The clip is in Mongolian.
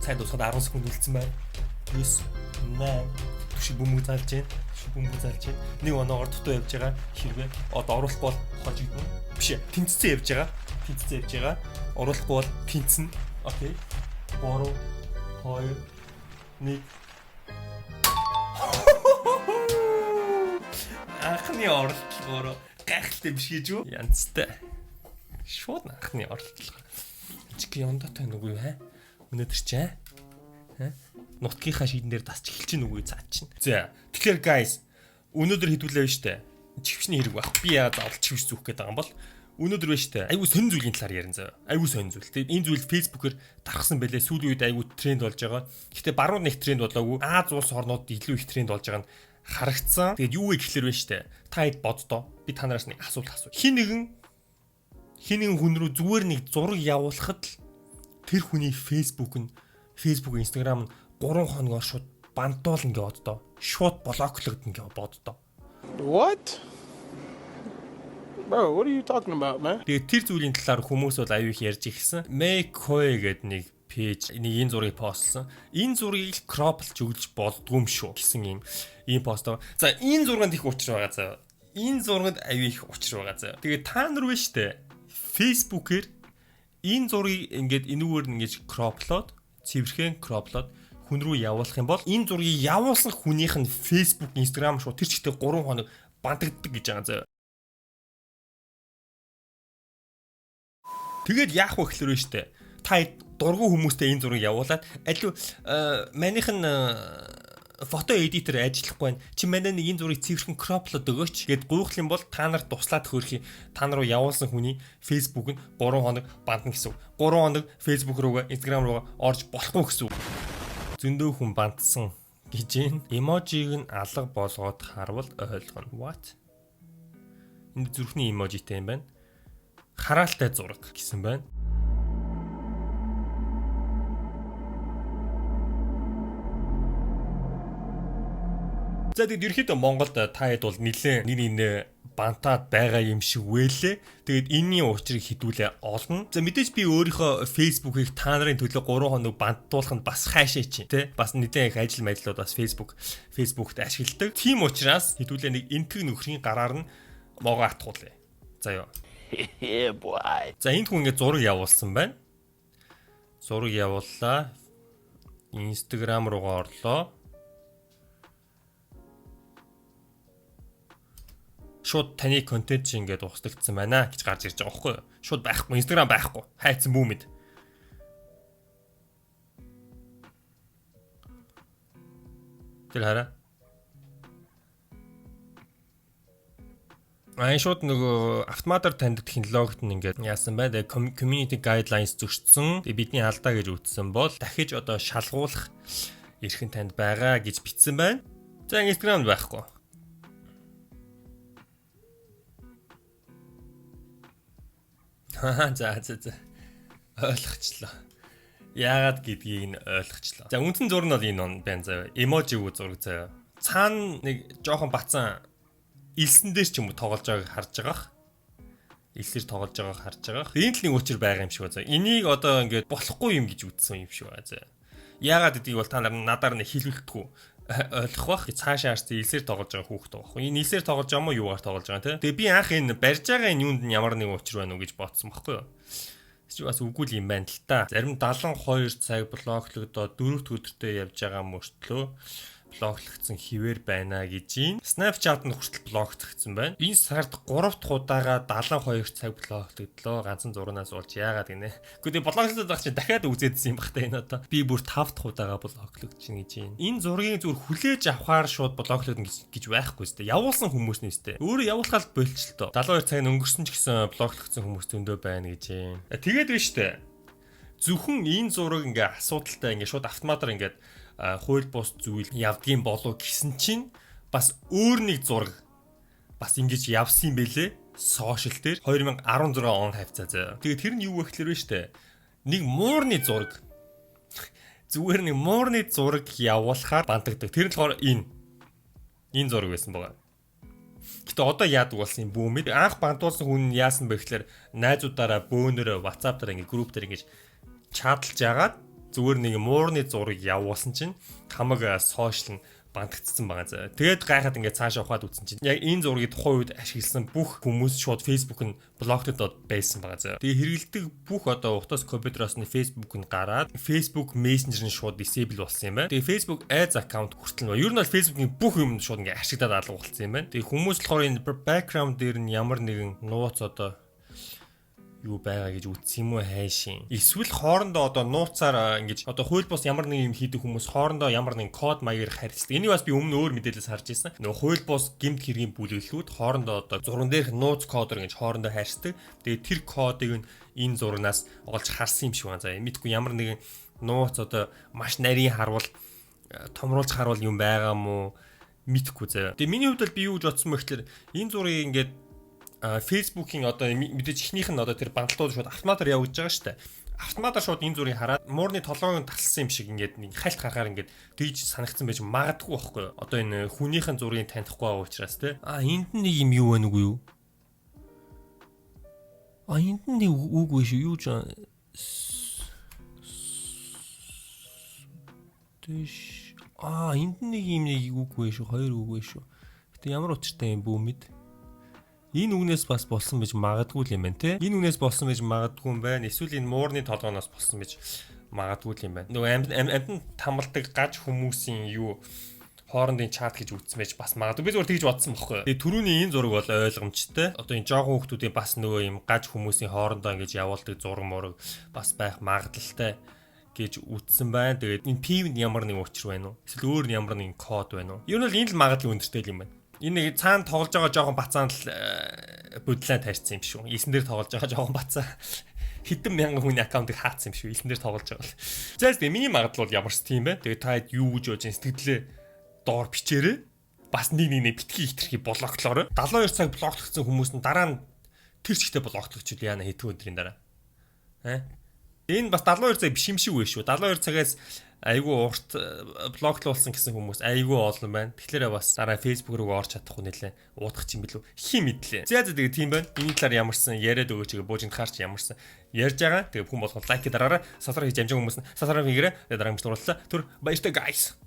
Цайд усаад 10 секунд үлдсэн байна. 9 8 түшиг бөмбөг залж байна. Нэг оноогоор дутуу явж байгаа. Хэрвээ одоо оруулахгүй бол хожигдно. Биш ээ. Тэнцсэн явж байгаа. Оруулахгүй бол тэнцэн. Окей. 3 2 1 Анхны оролдлогоор гайхалтай биш гэж юу? Янзтай. Шууд анхны оролдлого. Чиг яндаатай нүггүй өнөөдөр чи нутгийнхаа шийдэн дээр тасч эхэлж чинь үгүй цаад чинь. За тэгэхээр guys өнөөдөр хэдүүлээ байна штэ. Чившний хэрэг баг. Би яа заавал чивш зүүх гээд байгаа юм бол өнөөдөр байна штэ. Айгу сонь зүйлийн талаар ярина заа. Айгу сонь зүйл. Тэгээд энэ зүйл Facebook-ээр дарахсан байлээ. Сүүлийн үед айгу тренд болж байгаа. Гэхдээ баруун нэг тренд болоогүй. Аз улс орнууд илүү их тренд болж байгаа нь харагдсан. Тэгээд юу вэ гэхэлэр байна штэ. Та хэд боддоо. Би та нараас нэг асуулт асуу. Хин нэгэн хүн рүү зүгээр нэг зураг явуулахад л тэр хүний Facebook, Instagram нь 3 хоногоор шууд бантуулна гэж боддоо. Шууд блоклогдно гэж боддоо. What? Bro, what are you talking about, man? Тэгээд тэр зүйлийн талаар хүмүүс бол аюу их ярьж ирсэн. Make гэдэг нэг пэйж нэг энэ зургийг постлсан. Энэ зургийг кроплж өгж болдгүй юм шүү гэсэн ийм пост. За энэ зурганд их учир байгаа заа. Энэ зурганд аюу их учир байгаа заа. Тэгээд та нар вэ штэ. Facebook-ээр энэ зургийг ингээд энүүгээр ингэж кроплоод, цэвэрхэн кроплоод хүн рүү явуулах юм бол энэ зургийг явуулсан хүнийх нь Facebook, Instagram шууд тэр чигтээ 3 хоног бантагддаг гэж байгаа заа. Тэгээд яах вэ гэхлээр штэ. Та дургу хүмүүстэй энэ зургийг явуулаад аль манийх нь фото эдитер ажиллахгүй байна. Чи манай нэг энэ зургийг цэвэрхэн кроплоод өгөөч гэд гуйх юм бол та нарт туслаад хөрхий та нар руу явуулсан хүний Facebook нь 3 хоног бандна гэсэн үг. 3 хоног Facebook руугаа, Instagram руугаа орж болохгүй гэсэн үг. Зөндөө хүн бандсан гэж юм. Эможиг нь алга болгоод харвал ойлгоно. What? Энд зүрхний эможитэй юм байна. Хараалтай зураг гэсэн байна. За тэгээд ерөөхдөө Монголд та хэд бол нэлээд нэр бантаад байгаа юм шиг вэлээ. Тэгээд энэний учрыг хідүүлээ олно. За мэдээж би өөрийнхөө Facebook-ыг та нарын төлөө 3 хоног бантуулах нь бас хайшаа чи тий. Бас нэгэн их ажил мэдлүүд бас Facebook-т ашигладаг. Тийм учраас хідүүлээ нэг энтэг нөхрийн гараар нь могоо атгуулъя. За ёо. Boy. За энд хүн ингээд зураг явуулсан байна. Зураг явууллаа. Instagram руугаа орлоо. Шууд таны контент чи ингээд устгагдсан байна гэж гарч ирж байгаа байхгүй юу? Шууд байхгүй, Instagram байхгүй. Хайцсан бүүмэд. Тэр хараа. Шууд нөгөө автоматар таньдаг технологид нь ингээд яасан бай. Community guidelines зөрчсөн. Бидний алдаа гэж үтсэн бол дахиж одоо шалгуулах эрхэн танд байгаа гэж бичсэн байна. За Instagram байхгүй. За. Ойлгочлоо. Яагаад гэдгийг нь ойлгочлоо. За үндсэн зураг нь бол энэ он байна заа. Эможиг зураг заа. Цаана нэг жоохон бацсан илсэн дээр ч юм уу тоглож байгааг харж байгаах. Илсээр тоглож байгааг харж байгаах. Энэ л нэг учир байгаа юм шиг байна. Энийг одоо ингээд болохгүй юм гэж үзсэн юм шиг байна заа. Яагаад гэдгийг бол та нар надаар нэг хэлүүлдэггүй ойлгох бах. Цаашаа харсан илсээр тоглож байгаа хүүхэд байгаа байхгүй. Энэ илсээр тоглож байгаа юм уу юугаар тоглож байгаа те. Тэгээ би анх энэ барьж байгаа энэ юунд нь ямар нэгэн учир байна уу гэж бодсон байхгүй юу. Чи бас үгүй юм байна л та. Зарим 72 цаг блоклогдоод 4-р өдөртөө явж байгаа мөртлөө блоклогдсон хിവэр байна гэж юм. Snapchat нь хүртэл блоклогдсон байна. Энэ сард 3 дахь удаага 72 цаг блоклогдлоо. Ганцхан зурнаас болж яагаад гинэ. Гэхдээ блоклогдоод байх чинь дахиад үзээдсэн юм бах та энэ одоо. Би бүр 5 дахь удаага блоклогдчихно гэж юм. Энэ зургийг зүгээр хүлээж авахаар шууд блоклогдно гэж байхгүй сте. Явуулсан хүмүүс нэстэй. Өөрөө явуулахад болчихлоо. 72 цаг нь өнгөрсөн ч гэсэн блоклогдсон хүмүүс зөндөө байна гэж юм. Тэгээд биш тэ. Зөвхөн энэ зураг ингээ асуудалтай ингээ шууд автоматар ингээ хууль бус зүйл явдгийн болов гэсэн чинь бас өөр нэг зураг бас ингэж явсан юм бэлээ сошиал дээр 2016 он хавцаа заа. Тэгээд тэр нь юу вэ гэхлээр вэ штэ. Нэг муурны зураг. Зүгээр нэг муурны зураг явуулахаар бантагдаг. Тэр нь болохоор энэ зураг байсан байгаа. Гэтэ одоо яадаг болсон юм бүүмэд анх бантуулсан хүн яасан бэ гэхлээр найзуудаараа бөөнөрөө WhatsApp дээр ингэ групп дээр ингэж чадалж яагаад зүгээр нэг муурны зургийг явуулсан чинь хамаг сошиал нь бантагдсан байгаа заа. Тэгээд гайхаад ингээд цаашаа ухаад үзсэн чинь яг энэ зургийг тухайн үед ашигласан бүх хүмүүс шууд Facebook нь блоктод байсан байгаа заа. Тэгээд хэрэгэлдэг бүх одоо утас компьютероос нь Facebook нь гараад Facebook Messenger нь шууд disable болсон юм байна. Тэгээд Facebook Ads account хүртэл нөө ер нь бол Facebook-ийн бүх юм шууд ингээд ашиглаад алга болсон юм байна. Тэгээд хүмүүс болохоор энэ background дээр нь ямар нэгэн нууц одоо юу байгаа гэж үтс юм уу хайшин. Эсвэл хоорондоо одоо нууцаар ингэж одоо хууль бус ямар нэг юм хийдэг хүмүүс хоорондоо ямар нэгэн код маягаар харилцдаг. Энийг бас би өмнө өөр мэдээлэлс харж ирсэн. Нөгөө хууль бус гэмт хэргийн бүлэглүүд хоорондоо одоо зурган дээрх нууц кодоор ингэж хоорондоо хайрцдаг. Тэгээд тэр кодыг нь энэ зурнаас олж харсан юм шиг байна. За мэдгүй ямар нэгэн нууц одоо маш нарийн харвал томруулж харуул юм байгаа мó мэдхгүй заа. Тэгээд миний хувьд бол би юу гэж бодсон бэ гэхээр энэ зургийг ингэж Facebook-ийн одоо мэдээж ихнийх нь одоо тэр банталтууд шууд автоматар явуулж байгаа шүү дээ. Автоматар шууд энэ зургийг хараад муурны толгойг талсан юм шиг ингээд нэг хальт гарахаар ингээд тэгж санагдсан байж магадгүй байхгүй юу? Одоо энэ хүнийхэн зургийг танихгүй байгаа учраас те. Энд нэг юм юу байна үгүй юу? Энд нэг үгүй шүү. Юу ч Тэш энд нэг юм нэг үгүй шүү. Хоёр үгүй шүү. Гэтэ ямар учиртай юм бүүмэд? Энэ үгнээс бас болсон байж магадгүй юм байна те. Энэ үгнээс болсон байж магадгүй юм байна. Эсвэл энэ муурны толгоноос болсон байж магадгүй юм байна. Нөгөө амтан тамалдаг гаж хүмүүсийн юу хоорондын чат гэж үтсэн байж бас магадгүй. Би зүгээр тэгж бодсон бохоо. Тэгээ түрүүний энэ зураг бол ойлгомжтой. Одоо энэ жоохон хүмүүсийн бас нөгөө юм гаж хүмүүсийн хоорондоо ингэж явуулдаг зураг мураг бас байх магадлалтай гэж үтсэн байна. Тэгээд энэ пивэнд ямар нэг учир байна уу? Эсвэл өөр ямар нэг код байна уу? Ер нь бол энэ л магадлал өндөртэй юм байна. Энэ нэг цаана тоглож байгаа жоохон бацаанд л бодлоо тарьсан юм шүү. Ийсэн дээр тоглож байгаа жоохон бацаа хэдэн мянган хүний аккаунтыг хаацсан юм шүү. Ийсэн дээр тоглож байгаа бол. За тийм миний магадлал ямар ч тийм байна. Тэгээ та юу гэж бодож сэтгэлээ доор бичээрэй. Бас нэг битгий хитрхи блоклоорой. 72 цаг блоклогдсон хүмүүс нь дараа нь тэр чигтээ блоклогчуул яана хэдэн өдрийн дараа. Энэ бас 72 цаг биш юм шиг вэ шүү. 72 цагаас айгүй урт блоклуулсан гэсэн хүмүүс айгүй олон байна. Тэгэхээр бас дараа Facebook руу орж чадахгүй нэлээ уудах юм билүү хин мэдлээ. За тэгээ тийм байна. Энэ талаар ямарсан яриад өгөөч буужинд хаарч ямарсан ярьж байгаа. Тэгээ хүн болгол лайк дараараа сасраа хийж амжаа хүмүүс нь сасраа хийгээрэй. Тэгээ дараа нь дурлалаа. Түр баяртай guys.